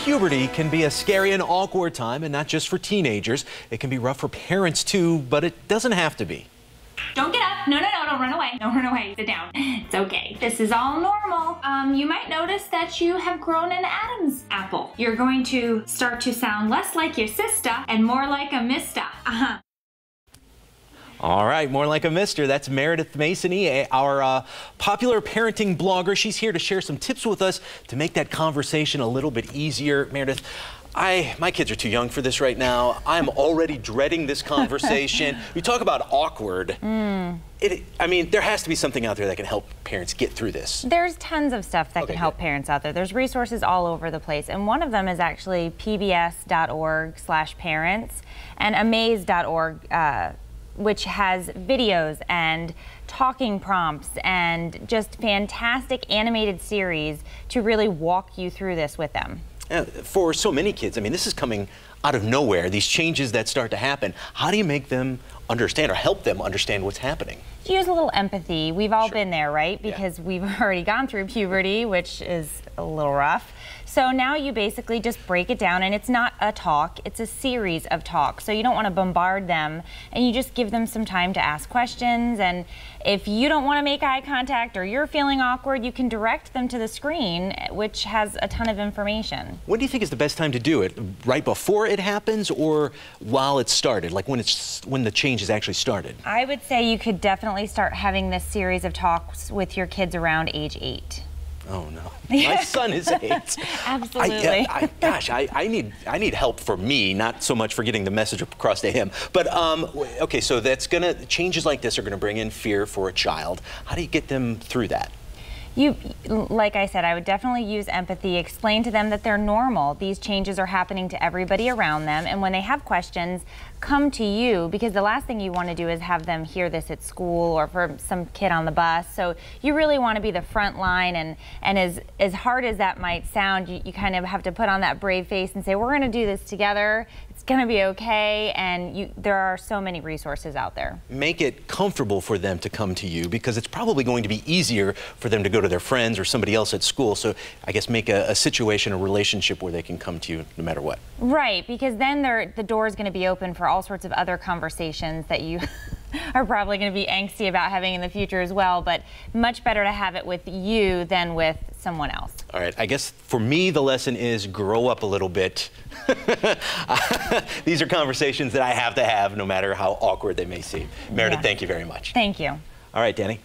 Puberty can be a scary and awkward time, and not just for teenagers. It can be rough for parents too, but it doesn't have to be. Don't get up. No, don't run away. Don't run away. Sit down. It's okay. This is all normal. You might notice that you have grown an Adam's apple. You're going to start to sound less like your sister and more like a mister. All right, more like a mister. That's Meredith Masony, our popular parenting blogger. She's here to share some tips with us to make that conversation a little bit easier. Meredith, my kids are too young for this right now. I'm already dreading this conversation. We talk about awkward. I mean, there has to be something out there that can help parents get through this. There's tons of stuff that can help parents out there. There's resources all over the place, and one of them is actually pbs.org/parents and amaze.org, which has videos and talking prompts and just fantastic animated series to really walk you through this with them. For so many kids, I mean, this is coming out of nowhere, these changes that start to happen. How do you make them understand or help them understand what's happening? Use a little empathy. We've all been there, right? Because we've already gone through puberty, which is a little rough. So now you basically just break it down, and it's not a talk, it's a series of talks. So you don't want to bombard them, and you just give them some time to ask questions. And if you don't want to make eye contact or you're feeling awkward, you can direct them to the screen, which has a ton of information. When do you think is the best time to do it? Right before it happens or while it's started, like when the change is actually started? I would say you could definitely start having this series of talks with your kids around age 8. Oh no, my son is 8. Absolutely. I need help for me, not so much for getting the message across to him. But okay, so changes like this are gonna bring in fear for a child. How do you get them through that? Like I said, I would definitely use empathy, explain to them that they're normal. These changes are happening to everybody around them, and when they have questions, come to you, because the last thing you want to do is have them hear this at school or for some kid on the bus. So you really want to be the front line, and as hard as that might sound, you kind of have to put on that brave face and say, we're going to do this together. It's going to be okay, and there are so many resources out there. Make it comfortable for them to come to you, because it's probably going to be easier for them to go to their friends or somebody else at school. So I guess make a situation, a relationship where they can come to you no matter what. Right, because then the door is going to be open for all sorts of other conversations that you are probably going to be angsty about having in the future as well, but much better to have it with you than with someone else. All right, I guess for me the lesson is grow up a little bit. These are conversations that I have to have no matter how awkward they may seem. Meredith, thank you very much. Thank you. All right, Danny.